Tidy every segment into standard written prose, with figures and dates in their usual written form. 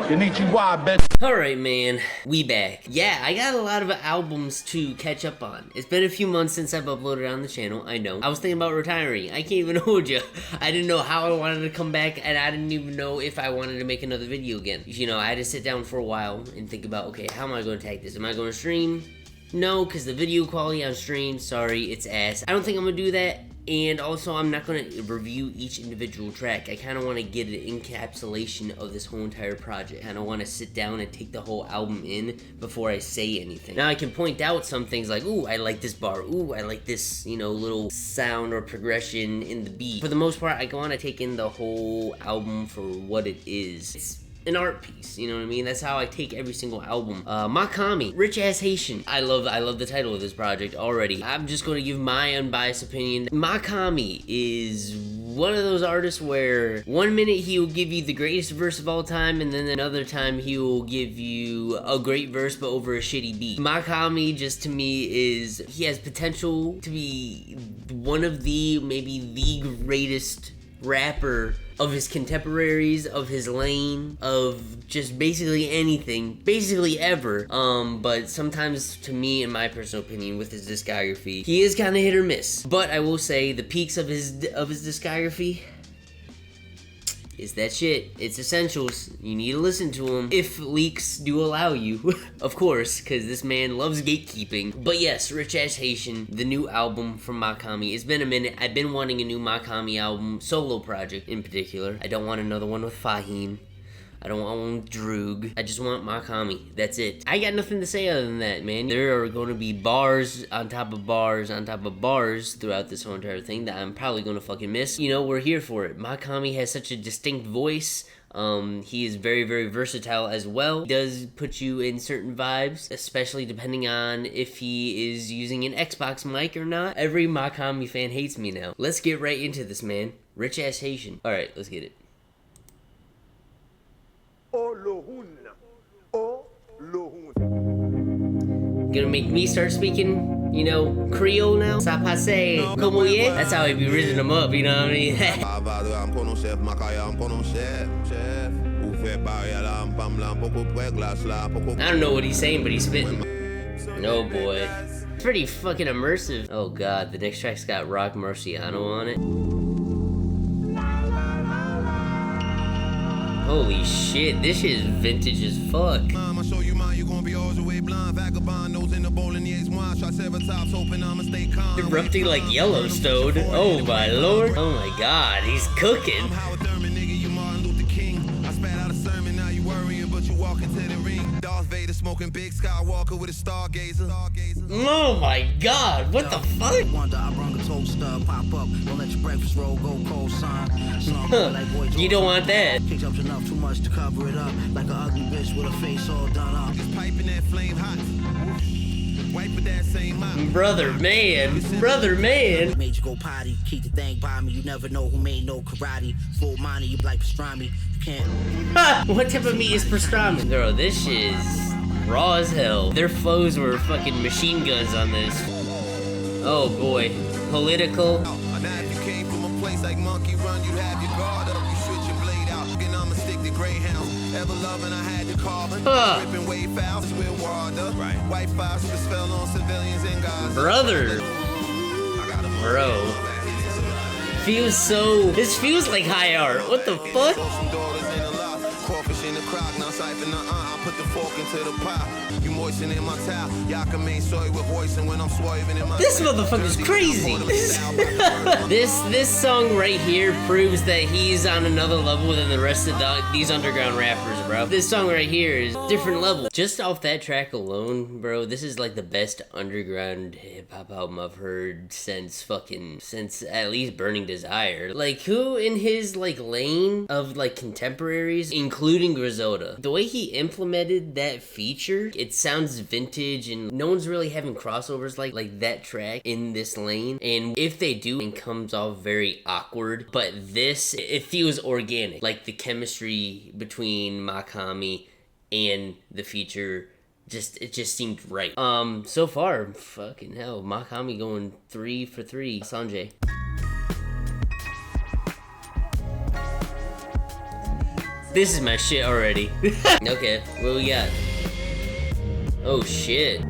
Konnichiwa, bitch. Alright, man, we back. Yeah, I got a lot of albums to catch up on. It's been a few months since I've uploaded on the channel, I know. I was thinking about retiring. I can't even hold you. I didn't know how I wanted to come back, and I didn't even know if I wanted to make another video again. You know, I had to sit down for a while and think about, okay, how am I going to tag this? Am I going to stream? No, because the video quality on stream, sorry, it's ass. I don't think I'm going to do that. And also, I'm not going to review each individual track. I kind of want to get an encapsulation of this whole entire project. I kind of want to sit down and take the whole album in before I say anything. Now, I can point out some things like, ooh, I like this bar. Ooh, I like this, you know, little sound or progression in the beat. For the most part, I want to take in the whole album for what it is. It's an art piece, you know what I mean? That's how I take every single album. Mach-Hommy, Rich Ass Haitian. I love the title of this project already. I'm just going to give my unbiased opinion. Mach-Hommy is one of those artists where 1 minute he will give you the greatest verse of all time, and then another time he will give you a great verse but over a shitty beat. Mach-Hommy, just to me, he has potential to be one of the, maybe the greatest rapper of his contemporaries, of his lane, of just basically anything, basically ever. But sometimes, to me, in my personal opinion, with his discography, he is kind of hit or miss. But I will say, the peaks of his discography, it's that shit. It's essentials. You need to listen to them if leaks do allow you, of course, because this man loves gatekeeping. But yes, Rich Ass Haitian, the new album from Mach-Hommy. It's been a minute. I've been wanting a new Mach-Hommy album, solo project in particular. I don't want another one with Fahim. I don't want one with Droog. I just want Mach-Hommy. That's it. I got nothing to say other than that, man. There are going to be bars on top of bars on top of bars throughout this whole entire thing that I'm probably going to fucking miss. You know, we're here for it. Mach-Hommy has such a distinct voice. He is very, very versatile as well. He does put you in certain vibes, especially depending on if he is using an Xbox mic or not. Every Mach-Hommy fan hates me now. Let's get right into this, man. Rich Ass Haitian. Alright, let's get it. Gonna make me start speaking, you know, Creole now? Ça passe, como ye? That's how I be rizzing them up, you know what I mean? I don't know what he's saying, but he's spitting. Oh boy. It's pretty fucking immersive. Oh god, the next track's got Rock Marciano on it. Holy shit, this shit is vintage as fuck. Erupting like Yellowstone. Oh my lord. Oh my god, he's cooking. Oh my god, what the fuck? You don't want that. Too much to cover it up, like an ugly bitch with a face all done up. Piping that flame hot. Brother man, made you go potty, keep the thing by me. You never know who made no karate. Full money, you like pastrami. You can't. What type of meat is pastrami? Bro, this shit is raw as hell. Their flows were fucking machine guns on this. Oh boy, political. Now if you came from a place like Monkey Run, you have your guard up, you switch your blade out. And I'ma stick to Greyhound. Ever loving, I had to carbon. Ripping wave fouls with water. Right. White phosphorus fell on civilians and Gaza. Brother. Bro. Feels so. This feels like high art. What the fuck? Crawfish in the crock, now siphon I put the fork into the pot. You moisten in my towel. Y'all can make soy with hoisin' when I'm swerving in my. This motherfucker's crazy. This song right here proves that he's on another level than the rest of these underground rappers, bro. This song right here is different level. Just off that track alone, bro, this is like the best underground hip-hop album I've heard since at least Burning Desire. Like, who in his like lane of like contemporaries, including Griselda, the way he implemented that feature, it sounds vintage, and no one's really having crossovers like that track in this lane. And if they do, it comes off very awkward. But this, it feels organic, like the chemistry between Mach-Hommy and the feature. It just seemed right. So far, fucking hell, Mach-Hommy going 3 for 3. SONJE. This is my shit already. Okay, what we got? Oh shit.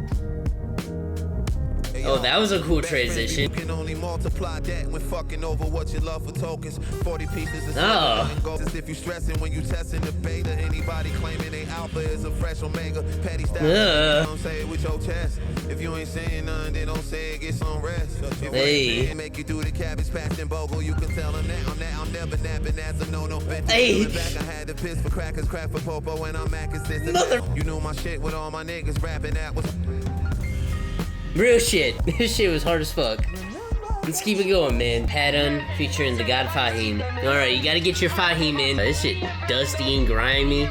Oh, that was a cool transition. You can only multiply that when fucking over what you love for tokens. 40 pieces of oh. If you stressing when you testing the beta, anybody claiming they alpha is a fresh omega. Petty style. Don't say it with your chest. If you ain't saying nothing, then don't say it, get some rest. Hey. Make you do the cabbage patch and bogle. You can tell them that I'm never napping as a no bet. Hey. Back, I had to piss for crackers, crack for popo, and I'm at consistent. You knew my shit with all my niggas rapping that was. Real shit. This shit was hard as fuck. Let's keep it going, man. Pattern featuring the God Fahim. Alright, you gotta get your Fahim in. This shit dusty and grimy.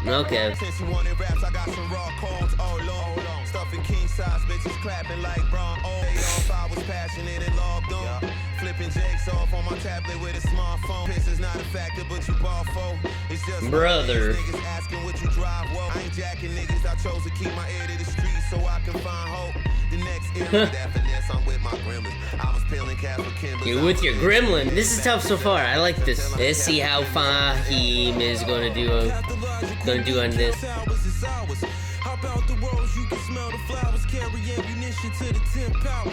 Okay. Since you wanted raps, I got some raw cones. Oh, Lord. Stuffing king size bitches clapping like Bron. Oh, they all I was passionate and logged on. Flipping jakes off on my tablet with a smartphone. Piss is not a factor, but you ball for. It's just brother. Niggas asking what you drive. Whoa, I ain't jacking niggas. I chose to keep my ear to the street so I can find hope. The next era after this, I'm with my gremlins. I was peeling cats for Kimberly. You're with your gremlin. This is tough so far. I like this. Let's see how Fahim is gonna do on this.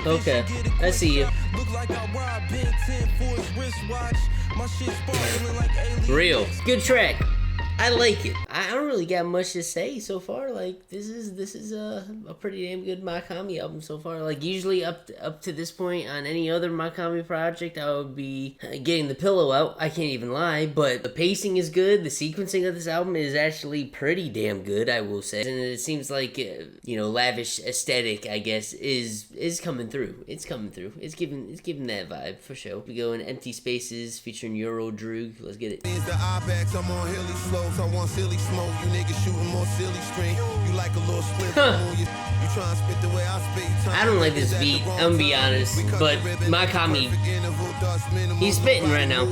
Okay, I see you. Real. Good track. I like it. I don't really got much to say so far. Like this is a pretty damn good Mach-Hommy album so far. Like usually up to this point on any other Mach-Hommy project, I would be getting the pillow out. I can't even lie. But the pacing is good. The sequencing of this album is actually pretty damn good, I will say. And it seems like you know, lavish aesthetic, I guess, is coming through. It's coming through. It's giving that vibe for sure. We go in Empty Spaces featuring Euro Droog. Let's get it. I want silly smoke, you niggas shooting more silly string. You like a little split. You try and spit the way I spit. I don't like this beat, I'm gonna be honest, but Mach-Hommy, he's spitting right now.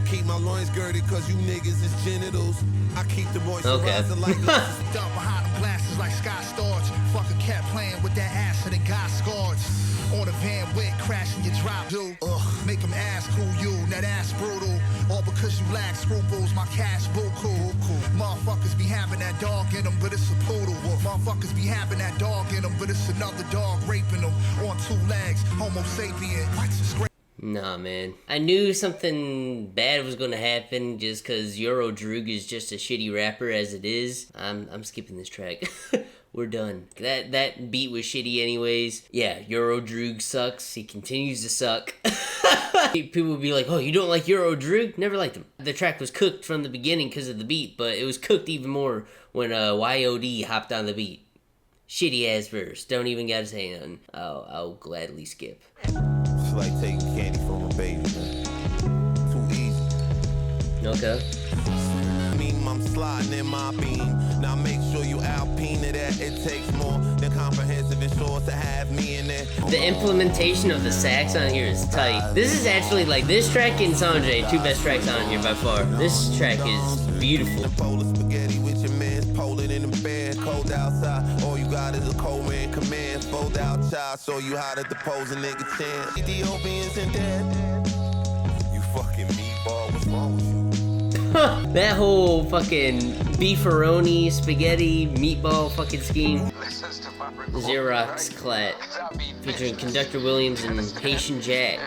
Keep my loins girded cause you niggas is genitals. I keep the boys okay. like dump behind the glasses like Scott Storch. Fuck a cat playing with that ass and it got scarred. On a van wet, crashing your drop, dude. Make them ask who you, that ass brutal. All because you lack scruples, my cash buku. Motherfuckers be having that dog in them, but it's a poodle. Motherfuckers be having that dog in them, but it's another dog raping them. On two legs, homo sapien. Nah, man. I knew something bad was gonna happen just because Euro Droog is just a shitty rapper as it is. I'm skipping this track. We're done. That beat was shitty anyways. Yeah, Euro Droog sucks. He continues to suck. People would be like, oh, you don't like Euro Droog? Never liked him. The track was cooked from the beginning because of the beat, but it was cooked even more when YOD hopped on the beat. Shitty ass verse. Don't even gotta say nothing. I'll gladly skip. It's like taking candy from a baby, man. Too easy. Okay. I'm sliding in my beam. Now make sure you alpine to that. It takes more than comprehensive insurance to have me in there. The implementation of the sax on here is tight. This is actually like this track and SONJE, two best tracks on here by far. This track is beautiful. Polar spaghetti with your man's Poland in the bed, cold outside. All you got is a cold man command. Fold out child, show you how to depose a nigga chance. Ethiopians and dead. You fucking meatball, what's wrong with you? That whole fucking beefaroni, spaghetti, meatball fucking scheme. Xerox Clat, featuring Conductor Williams and Haitian Jack.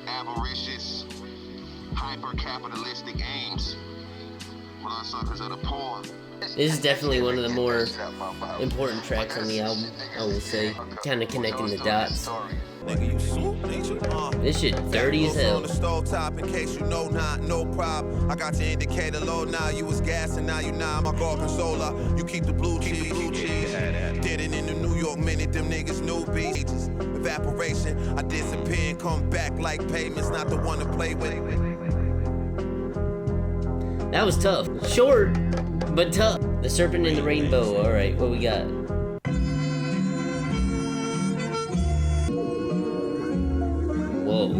Avaricious, hyper-capitalistic aims. Bloodsuckers of the poor. This is definitely one of the more important tracks on the album, I will say. Kind of connecting the dots. This shit dirty as hell. On the stove top in case you know not, no problem. I got your indicator low now, you was gassing, now you not. My gorgonzola, you keep the blue cheese. Did it in the New York minute, them niggas newbies. Evaporation, I disappear and come back like payments, not the one to play with. That was tough. Short, but tough. The Serpent in the Rainbow. Alright, what we got? Whoa.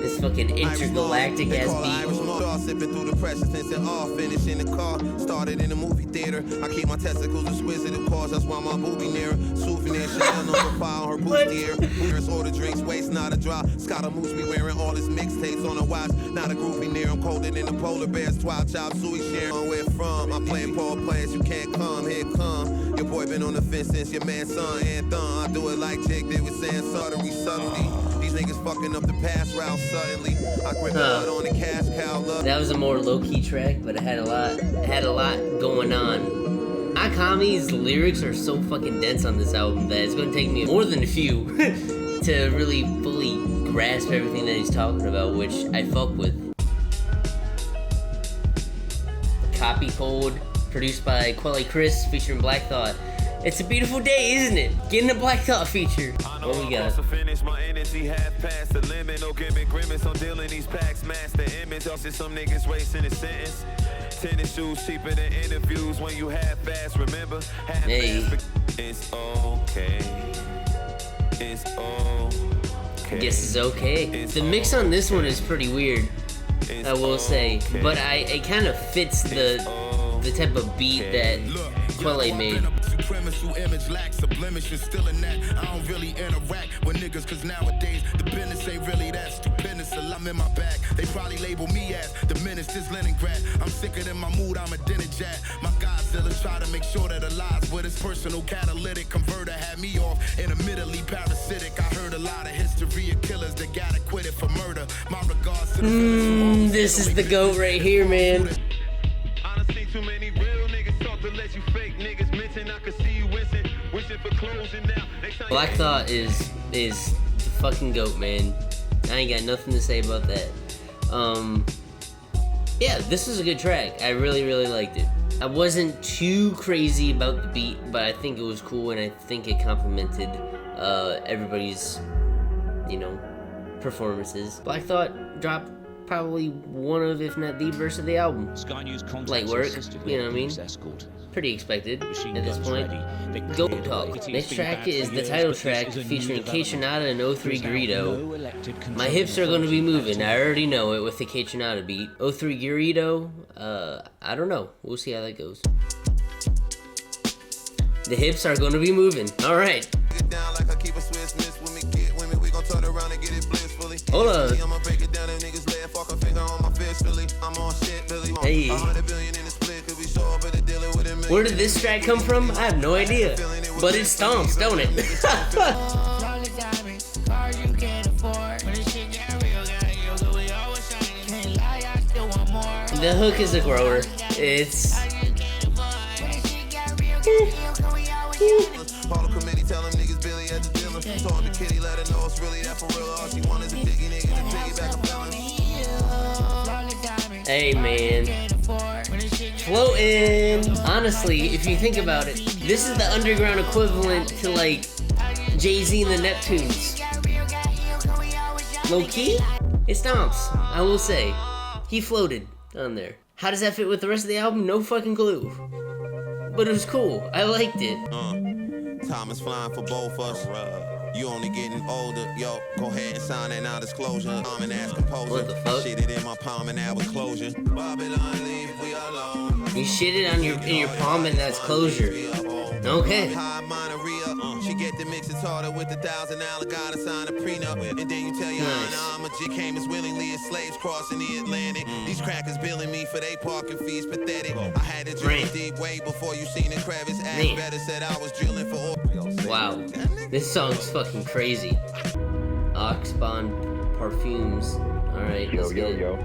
This fucking intergalactic ass beat. All sipping through the pressure since it all finished in the car. Started in the movie theater. I keep my testicles exquisite, of course. That's why my booby near. Souvenir, Chanel number 5 on her bustier. Hooters order drinks, waist not a drop. Scott Moose be wearing all his mixtapes on a watch. Not a groupie near. I'm colder than the polar bears. Twelve chop, suey sharing. Where from? I'm playing Paul players. You can't come. Here come. Your boy been on the fence since your man son Anthony. I do it like Jake did with Sans Suttery subtlety. These niggas fucking up the pass route suddenly. I grip blood on the cash cow. That was a more low-key track, but it had a lot going on. Mach-Hommy's lyrics are so fucking dense on this album that it's gonna take me more than a few to really fully grasp everything that he's talking about, which I fuck with. Copy Cold, produced by Quelly Chris, featuring Black Thought. It's a beautiful day, isn't it? Getting a Black Thought feature. What we got? Finish my energy half past the limit. No gimmick grimace. I'm dealing these packs. Master image. I'll see some niggas wasting a sentence. Tennis shoes cheaper than interviews when you half-ass. Remember? Half-ass. It's okay. It's okay. I guess it's okay. The mix on this one is pretty weird, I will say, but it kind of fits the type of beat that Quelly made. Supremacy image lacks a blemish and still in that I don't really interact with niggas cause nowadays the business ain't really that stupendous. I'm in my bag. They probably label me as the menace, this Leningrad. I'm sicker than my mood, I'm a dinner jack. My Godzilla try to make sure that it lies with his personal catalytic converter had me off intermittently parasitic. I heard a lot of history of killers that got acquitted for murder. My regards to the this is the GOAT right here, man. Honestly, too many real niggas talk to let you fake niggas mention. I could see you wishing for closing now. Black Thought is the fucking GOAT, man. I ain't got nothing to say about that. Yeah, this is a good track. I really liked it. I wasn't too crazy about the beat, but I think it was cool, and I think it complemented everybody's, performances. Black Thought dropped probably one of, if not the verse of the album. Light work, you know what I mean? Pretty expected at this point. GOAT Talk. Next track is the title track featuring Kaytranada and 03 Garrido. My hips are gonna be moving. I already know it with the Kaytranada beat. 03 Garrido, I don't know. We'll see how that goes. The hips are gonna be moving. All right. Hold on. Hey. Where did this track come from? I have no idea. But it stomps, don't it? The hook is a grower. It's... Hey man, floating. Honestly, if you think about it, this is the underground equivalent to like Jay-Z and the Neptunes. Low key, it stomps. I will say, he floated on there. How does that fit with the rest of the album? No fucking clue. But it was cool. I liked it. Time is flying for both us. You only getting older, yo. Go ahead and sign that non-disclosure. I'm an ass composer. What the fuck? Shit it in my palm and that was closure. Babylon leave, we alone. You shitted on in your palm and that's closure. Okay. She get the mix, it's harder with the $1,000 gotta sign a prenup. And then you tell your I'm a G came as willingly as slaves crossing the Atlantic. These crackers billing me for they parking fees, pathetic. I had to drill deep way before you seen the crevice. Ass better said I was drilling for oil. Wow. This song's fucking crazy. Oxbond Parfumes. Alright, let's get it.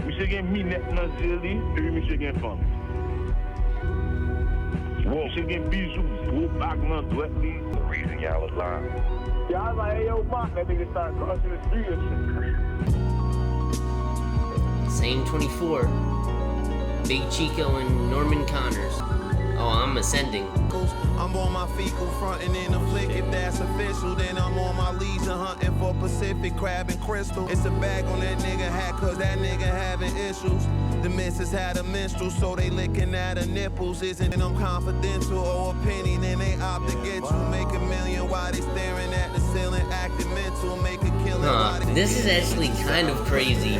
Monsieur gen minette nan zeli, epi monsieur gen femme. Monsieur gen bijou, gros bag nan dwet li. The reason y'all was lying. Yeah, I was like, hey, yo, Mark, that nigga started crossing the street and shit. Same 24. Big Chico and Norman Connors. Oh, I'm ascending. I'm on my fecal frontin' in a flick. If that's official, then I'm on my leisure hunting for Pacific crab and crystal. It's a bag on that nigga hat, cause that nigga having issues. The missus had a minstrel, so they licking at her nipples. Isn't them confidential or a penny, then they opt to get you. Make a million while they staring at the ceiling, acting mental, make a killing. This is actually kind of crazy.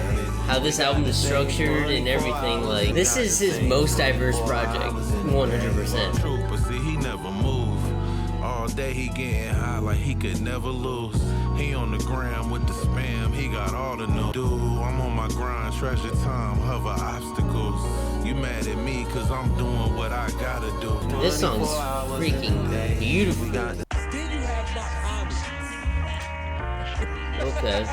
how this album is structured and everything. Like, this is his most diverse project, 100%. True, but see, he never move. All day he getting high like he could never lose. He on the ground with the spam, he got all the new. Dude, I'm on my grind, treasure time, hover obstacles. You mad at me cause I'm doing what I gotta do. This song's freaking beautiful. Okay.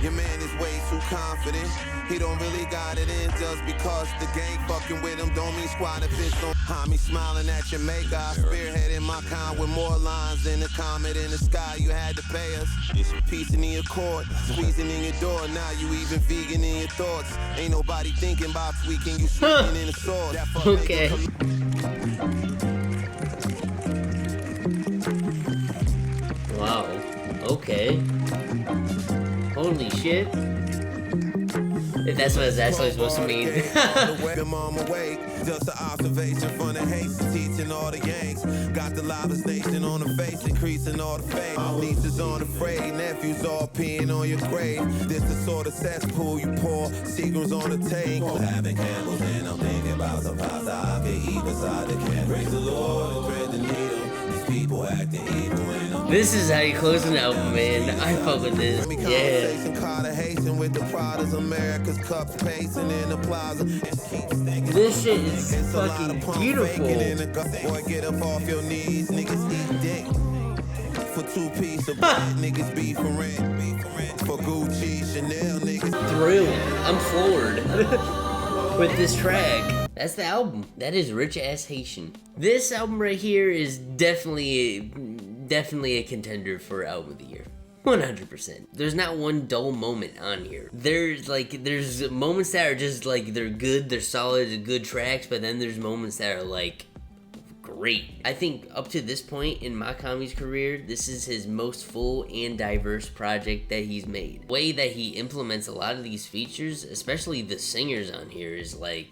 Your man is way too confident. He don't really got it in just because the gang fucking with him don't mean squad if it's don't homie smiling at your make I spearheading my kind with more lines than a comet in the sky. You had to pay us. It's piecing in your cord, squeezing in your door. Now you even vegan in your thoughts. Ain't nobody thinking about tweaking you sweeping in the sword. Okay. Wow. Okay. Holy shit. If that's what it's actually supposed to mean. Just an observation from the haste, teaching all the yanks. Got the livest nation on the face, increasing all the fame. Nieces on the fray, nephews all peeing on your grave. This the sort of cesspool you pour, Seagram's on the tank. Having candles and I'm thinking about some pasta I can eat beside the can. Praise the Lord and thread the needle. These people acting evil and I'm This is how you close an album, man. I fuck with this. Yeah. with the Pradas, America's cups pacing in the plaza. This shit is fucking beautiful. Boy, get up off your knees, niggas eat dick. For 2 pieces of bread, niggas beef for rent. For Gucci, Chanel, niggas. Thrilled. I'm floored with this track. That's the album. That is Rich Ass Haitian. This album right here is definitely a contender for album of the year. 100%. There's not one dull moment on here. There's moments that are just like, they're good, they're solid, good tracks, but then there's moments that are like, great. I think up to this point in Mach-Hommy's career, this is his most full and diverse project that he's made. The way that he implements a lot of these features, especially the singers on here, is like,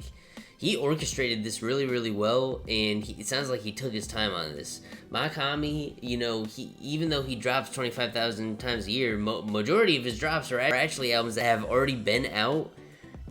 he orchestrated this really, really well, and it sounds like he took his time on this. Mach-Hommy, you know, even though he drops 25,000 times a year, majority of his drops are actually albums that have already been out.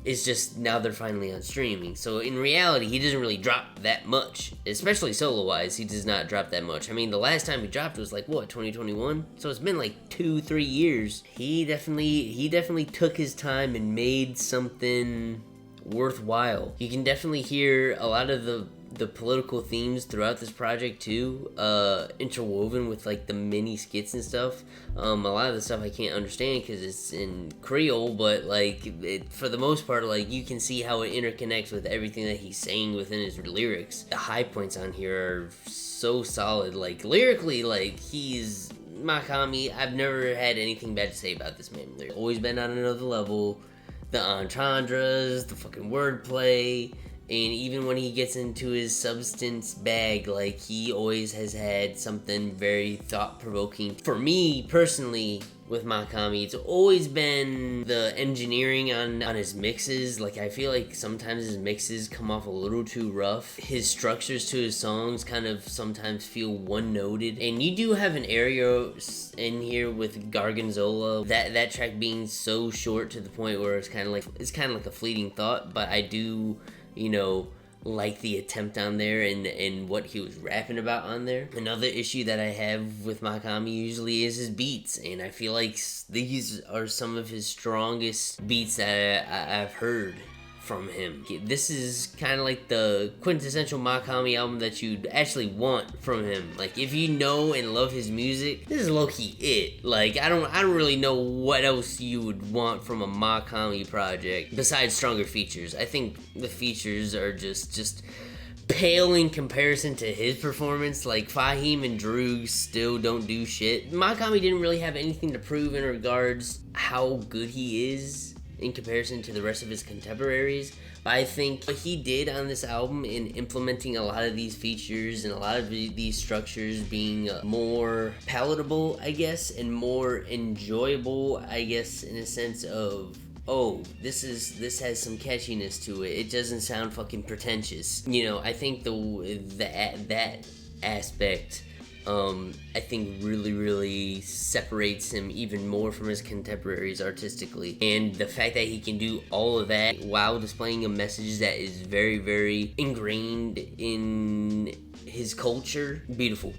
It's just now they're finally on streaming. So in reality, he doesn't really drop that much, especially solo-wise. He does not drop that much. I mean, the last time he dropped was like, what, 2021? So it's been like 2-3 years. He definitely took his time and made something worthwhile. You can definitely hear a lot of the political themes throughout this project too, interwoven with like the mini skits and stuff. A lot of the stuff I can't understand because it's in Creole, but like for the most part, like you can see how it interconnects with everything that he's saying within his lyrics. The high points on here are so solid. Like lyrically, like he's Mach-Hommy. I've never had anything bad to say about this man. There's always been on another level. The entendres, the fucking wordplay, and even when he gets into his substance bag, like, he always has had something very thought-provoking. For me, personally, with Mach-Hommy, it's always been the engineering on his mixes. Like, I feel like sometimes his mixes come off a little too rough. His structures to his songs kind of sometimes feel one-noted. And you do have an area in here with Gorgonzola, that track being so short to the point where it's kind of like a fleeting thought, but I do, you know, like the attempt on there and what he was rapping about on there. Another issue that I have with Mach-Hommy usually is his beats, and I feel like these are some of his strongest beats that I've heard from him. This is kind of like the quintessential Mach-Hommy album that you'd actually want from him. Like, if you know and love his music, this is low-key it. Like, I don't really know what else you would want from a Mach-Hommy project besides stronger features. I think the features are just pale in comparison to his performance. Like, Fahim and Droog still don't do shit. Mach-Hommy didn't really have anything to prove in regards how good he is in comparison to the rest of his contemporaries, but I think what he did on this album in implementing a lot of these features and a lot of these structures being more palatable, I guess, and more enjoyable, I guess, in a sense of, oh, this has some catchiness to it. It doesn't sound fucking pretentious. You know, I think that aspect I think really separates him even more from his contemporaries artistically. And the fact that he can do all of that while displaying a message that is very ingrained in his culture, beautiful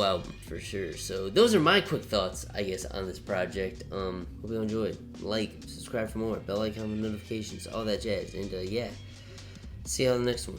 album for sure. So those are my quick thoughts, I guess, on this project. Hope you enjoyed. Like, subscribe for more, bell icon with notifications, all that jazz. And yeah, see you on the next one.